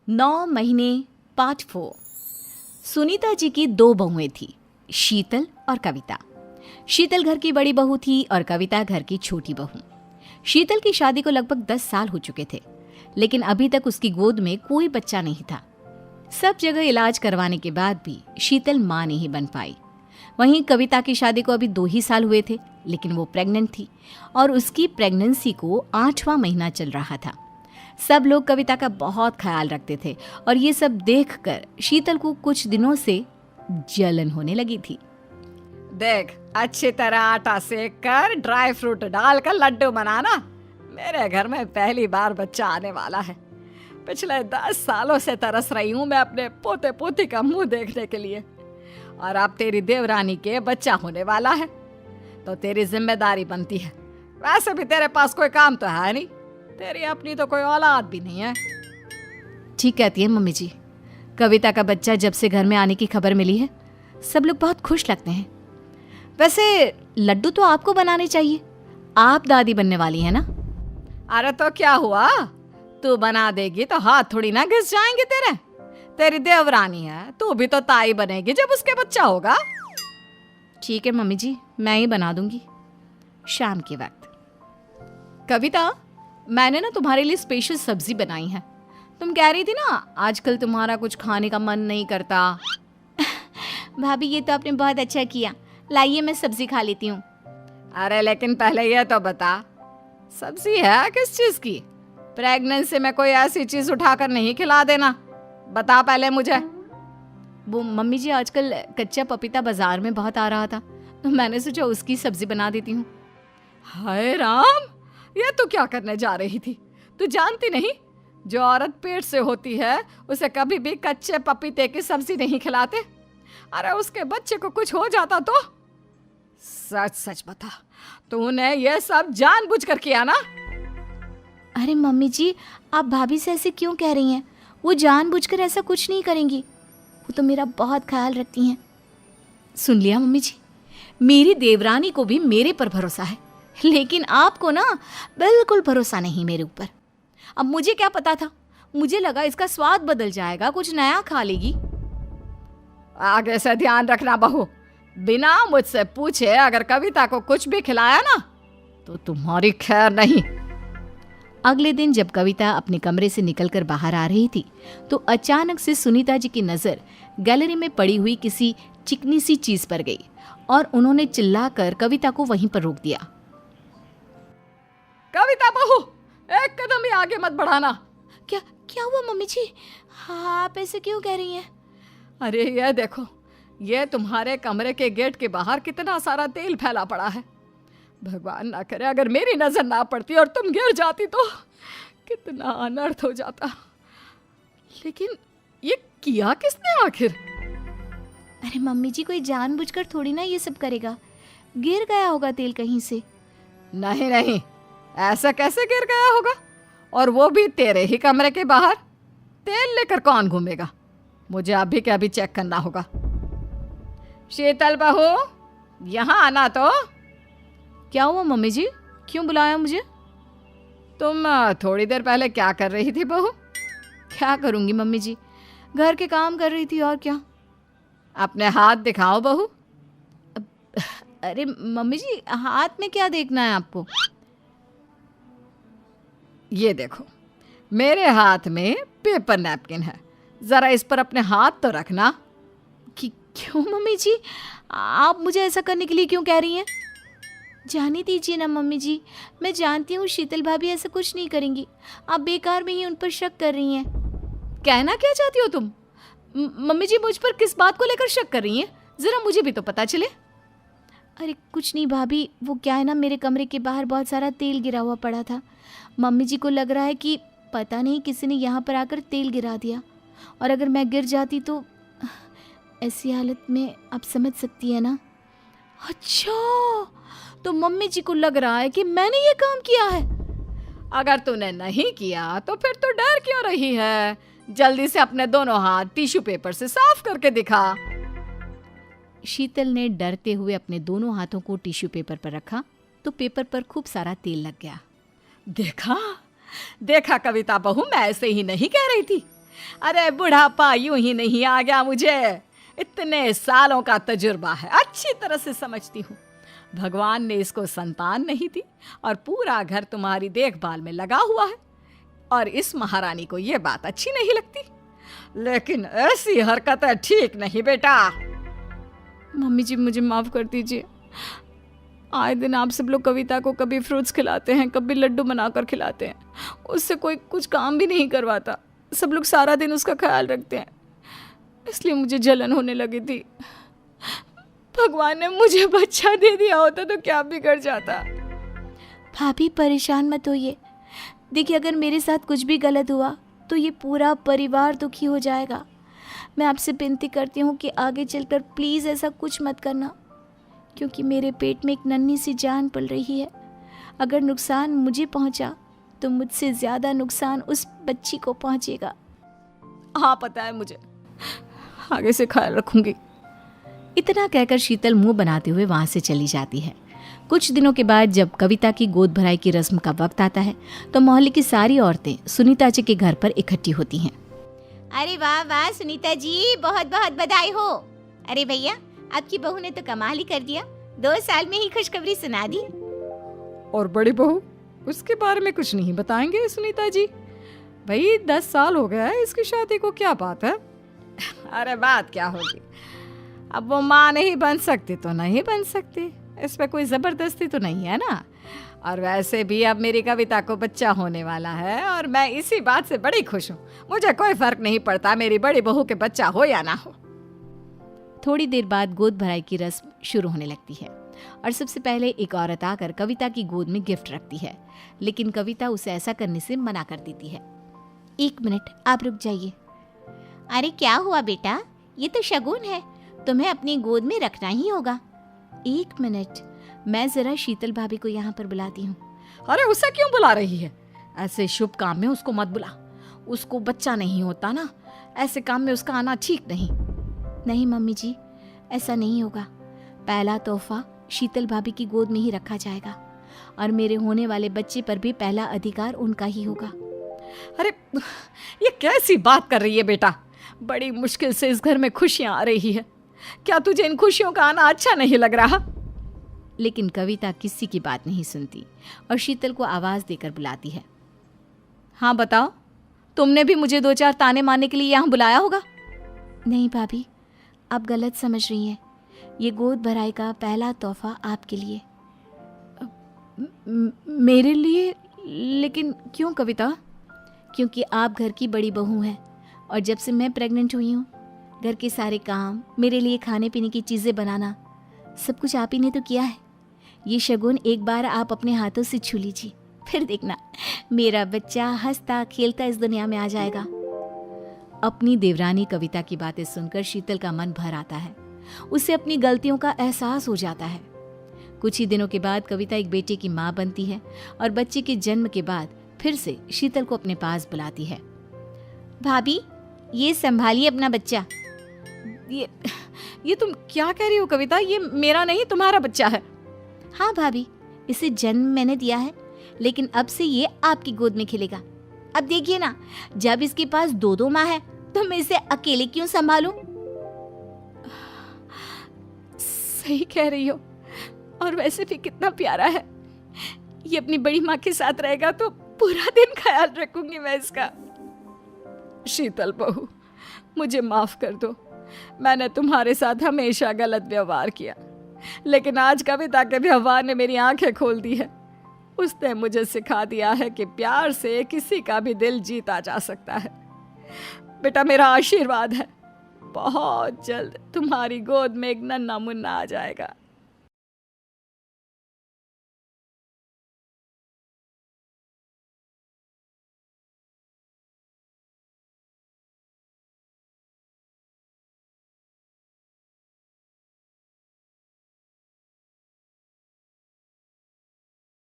9 महीने पार्ट 4। सुनीता जी की 2 बहुएं थी, शीतल और कविता। शीतल घर की बड़ी बहू थी और कविता घर की छोटी बहू। शीतल की शादी को लगभग 10 साल हो चुके थे, लेकिन अभी तक उसकी गोद में कोई बच्चा नहीं था। सब जगह इलाज करवाने के बाद भी शीतल मां नहीं बन पाई। वहीं कविता की शादी को अभी 2 ही साल हुए थे, लेकिन वो प्रेग्नेंट थी और उसकी प्रेगनेंसी को 8वां महीना चल रहा था। सब लोग कविता का बहुत ख्याल रखते थे और ये सब देखकर शीतल को कुछ दिनों से जलन होने लगी थी। देख, अच्छी तरह आटा सेक कर ड्राई फ्रूट डालकर लड्डू बनाना। मेरे घर में पहली बार बच्चा आने वाला है। पिछले 10 सालों से तरस रही हूँ मैं अपने पोते पोती का मुंह देखने के लिए, और अब तेरी देवरानी के बच्चा होने वाला है तो तेरी जिम्मेदारी बनती है। वैसे भी तेरे पास कोई काम तो है नहीं, तेरी अपनी तो कोई औलाद भी नहीं है। ठीक कहती है मम्मी जी। कविता का बच्चा जब से घर में आने की खबर मिली है, सब लोग बहुत खुश लगते हैं। वैसे लड्डू तो आपको बनाने चाहिए, आप दादी बनने वाली है ना। अरे तो क्या हुआ, तू बना देगी तो हाथ थोड़ी ना घिस जाएंगे तेरे। तेरी देवरानी है, तू भी तो ताई बनेगी जब उसके बच्चा होगा। ठीक है मम्मी जी, मैं ही बना दूंगी। शाम के वक्त, कविता मैंने ना तुम्हारे लिए स्पेशल सब्जी बनाई है। तुम कह रही थी ना आजकल तुम्हारा कुछ खाने का मन नहीं करता। भाभी ये तो आपने बहुत अच्छा किया, लाइए मैं सब्जी खा लेती हूँ। अरे लेकिन पहले ये तो बता, सब्जी है किस चीज की? प्रेगनेंसी में कोई ऐसी चीज उठाकर नहीं खिला देना, बता पहले मुझे। वो मम्मी जी, आजकल कच्चा पपीता बाजार में बहुत आ रहा था, तो मैंने सोचा उसकी सब्जी बना देती हूँ। हाय राम, ये तू क्या करने जा रही थी? तू जानती नहीं, जो औरत पेट से होती है उसे कभी भी कच्चे पपीते की सब्जी नहीं खिलाते। अरे उसके बच्चे को कुछ हो जाता तो? सच सच बता, तूने ये सब जानबूझकर किया ना? अरे मम्मी जी, आप भाभी से ऐसे क्यों कह रही हैं? वो जानबूझकर ऐसा कुछ नहीं करेंगी, वो तो मेरा बहुत ख्याल रखती हैं। सुन लिया मम्मी जी, मेरी देवरानी को भी मेरे पर भरोसा है, लेकिन आपको ना बिल्कुल भरोसा नहीं मेरे ऊपर। अब मुझे क्या पता था, मुझे लगा इसका स्वाद बदल जाएगा, कुछ नया खा लेगी। आगे से ध्यान रखना बहू, बिना मुझसे पूछे अगर कविता को कुछ भी खिलाया ना तो तुम्हारी खैर नहीं। अगले दिन जब कविता अपने कमरे से निकलकर बाहर आ रही थी, तो अचानक से सुनीता जी की नजर गैलरी में पड़ी हुई किसी चिकनी सी चीज पर गई और उन्होंने चिल्लाकर कविता को वहीं पर रोक दिया। कविता बहू, एक कदम भी आगे मत बढ़ाना। क्या क्या हुआ मम्मी जी? हाँ, आप ऐसे क्यों कह रही हैं? अरे ये देखो, ये तुम्हारे कमरे के गेट के बाहर कितना सारा तेल फैला पड़ा है। भगवान ना करे अगर मेरी नजर ना पड़ती और तुम गिर जाती तो कितना अनर्थ हो जाता। लेकिन ये किया किसने आखिर? अरे मम्मी जी, कोई जानबूझकर थोड़ी ना ये सब करेगा, गिर गया होगा तेल कहीं से। नहीं नहीं, ऐसा कैसे गिर गया होगा, और वो भी तेरे ही कमरे के बाहर? तेल लेकर कौन घूमेगा? मुझे अभी के अभी चेक करना होगा। शीतल बहू, यहाँ आना तो। क्या हुआ मम्मी जी, क्यों बुलाया मुझे? तुम थोड़ी देर पहले क्या कर रही थी बहू? क्या करूंगी मम्मी जी, घर के काम कर रही थी, और क्या। अपने हाथ दिखाओ बहू। अरे मम्मी जी, हाथ में क्या देखना है आपको? ये देखो, मेरे हाथ में पेपर नैपकिन है, जरा इस पर अपने हाथ तो रखना। क्यों मम्मी जी, आप मुझे ऐसा करने के लिए क्यों कह रही हैं? जाने दीजिए ना मम्मी जी, मैं जानती हूँ शीतल भाभी ऐसा कुछ नहीं करेंगी, आप बेकार में ही उन पर शक कर रही हैं। कहना क्या चाहती हो तुम? मम्मी जी, मुझ पर किस बात को लेकर शक कर रही हैं? जरा मुझे भी तो पता चले। अरे कुछ नहीं भाभी, वो क्या है ना, मेरे कमरे के बाहर बहुत सारा तेल गिरा हुआ पड़ा था। मम्मी जी को लग रहा है कि पता नहीं किसी ने यहाँ पर आकर तेल गिरा दिया, और अगर मैं गिर जाती तो ऐसी हालत में आप समझ सकती है ना। अच्छा, तो मम्मी जी को लग रहा है कि मैंने ये काम किया है। अगर तूने नहीं किया तो फिर तू डर क्यों रही है? जल्दी से अपने दोनों हाथ टिश्यू पेपर से साफ करके दिखा। शीतल ने डरते हुए अपने दोनों हाथों को टिश्यू पेपर पर रखा, तो पेपर पर खूब सारा तेल लग गया। देखा देखा कविता बहू, मैं ऐसे ही नहीं कह रही थी। अरे बुढ़ापा यूं ही नहीं आ गया मुझे, इतने सालों का तजुर्बा है, अच्छी तरह से समझती हूँ। भगवान ने इसको संतान नहीं दी और पूरा घर तुम्हारी देखभाल में लगा हुआ है, और इस महारानी को ये बात अच्छी नहीं लगती। लेकिन ऐसी हरकतें ठीक नहीं बेटा। मम्मी जी मुझे माफ़ कर दीजिए। आए दिन आप सब लोग कविता को कभी फ्रूट्स खिलाते हैं, कभी लड्डू बनाकर खिलाते हैं, उससे कोई कुछ काम भी नहीं करवाता। सब लोग सारा दिन उसका ख्याल रखते हैं, इसलिए मुझे जलन होने लगी थी। भगवान ने मुझे बच्चा दे दिया होता तो क्या बिगड़ जाता। भाभी परेशान मत होइए। देखिए, अगर मेरे साथ कुछ भी गलत हुआ तो ये पूरा परिवार दुखी हो जाएगा। मैं आपसे विनती करती हूँ कि आगे चलकर प्लीज़ ऐसा कुछ मत करना, क्योंकि मेरे पेट में एक नन्ही सी जान पल रही है। अगर नुकसान मुझे पहुँचा तो मुझसे ज़्यादा नुकसान उस बच्ची को पहुँचेगा। हाँ पता है मुझे, आगे से ख्याल रखूंगी। इतना कहकर शीतल मुंह बनाते हुए वहाँ से चली जाती है। कुछ दिनों के बाद जब कविता की गोद भराई की रस्म का वक्त आता है तो मोहल्ले की सारी औरतें सुनीता जी के घर पर इकट्ठी होती हैं। अरे वाह वाह सुनीता जी, बहुत बहुत बधाई हो। अरे भैया, आपकी बहू ने तो कमाल ही कर दिया, 2 साल में ही खुशखबरी सुना दी। और बड़ी बहू, उसके बारे में कुछ नहीं बताएंगे सुनीता जी? भाई 10 साल हो गया है इसकी शादी को, क्या बात है? अरे बात क्या होगी, अब वो माँ नहीं बन सकती तो नहीं बन सकती, इसमें कोई जबरदस्ती तो नहीं है ना। और वैसे भी अब मेरी कविता को बच्चा होने वाला है और मैं इसी बात से बड़ी खुश हूँ। मुझे कोई फर्क नहीं पड़ता मेरी बड़ी बहू के बच्चा हो या ना हो। थोड़ी देर बाद गोद भराई की रस्म शुरू होने लगती है और सबसे पहले एक औरत आकर कविता की गोद में गिफ्ट रखती है, लेकिन कविता उसे ऐसा करने से मना कर देती है। 1 मिनट, आप रुक जाइए। अरे क्या हुआ बेटा, ये तो शगुन है, तुम्हें अपनी गोद में रखना ही होगा। 1 मिनट, मैं जरा शीतल भाभी को यहाँ पर बुलाती हूँ। अरे उसे क्यों बुला रही है? ऐसे शुभ काम में उसको मत बुला, उसको बच्चा नहीं होता ना, ऐसे काम में उसका आना ठीक नहीं। नहीं मम्मी जी, ऐसा नहीं होगा। पहला तोहफा शीतल भाभी की गोद में ही रखा जाएगा और मेरे होने वाले बच्चे पर भी पहला अधिकार उनका ही होगा। अरे ये कैसी बात कर रही है बेटा? बड़ी मुश्किल से इस घर में खुशियां आ रही है, क्या तुझे इन खुशियों का आना अच्छा नहीं लग रहा? लेकिन कविता किसी की बात नहीं सुनती और शीतल को आवाज़ देकर बुलाती है। हाँ बताओ, तुमने भी मुझे 2-4 ताने मारने के लिए यहाँ बुलाया होगा? नहीं भाभी, आप गलत समझ रही हैं। ये गोद भराई का पहला तोहफा आपके लिए। मेरे लिए? लेकिन क्यों कविता? क्योंकि आप घर की बड़ी बहू हैं और जब से मैं प्रेग्नेंट हुई हूँ, घर के सारे काम, मेरे लिए खाने पीने की चीज़ें बनाना, सब कुछ आप ही ने तो किया है। ये शगुन एक बार आप अपने हाथों से छू लीजिए, फिर देखना मेरा बच्चा हंसता खेलता इस दुनिया में आ जाएगा। अपनी देवरानी कविता की बातें सुनकर शीतल का मन भर आता है। उसे अपनी गलतियों का एहसास हो जाता है। कुछ ही दिनों के बाद कविता एक बेटे की माँ बनती है और बच्चे के जन्म के बाद फिर से शीतल को अपने पास बुलाती है। भाभी, ये संभालिए अपना बच्चा। ये तुम क्या कह रही हो कविता? ये मेरा नहीं, तुम्हारा बच्चा है। हाँ भाभी, इसे जन्म मैंने दिया है, लेकिन अब से ये आपकी गोद में खेलेगा। अब देखिए ना, जब इसके पास 2 माँ है तो मैं इसे अकेले क्यों संभालूं? सही कह रही हो, और वैसे भी कितना प्यारा है। ये अपनी बड़ी माँ के साथ रहेगा तो पूरा दिन ख्याल रखूंगी मैं इसका। शीतल बहू, मुझे माफ कर दो, मैंने तुम्हारे साथ हमेशा गलत व्यवहार किया, लेकिन आज कविता के व्यवहार ने मेरी आंखें खोल दी है। उसने मुझे सिखा दिया है कि प्यार से किसी का भी दिल जीता जा सकता है। बेटा, मेरा आशीर्वाद है, बहुत जल्द तुम्हारी गोद में एक नन्हा मुन्ना आ जाएगा।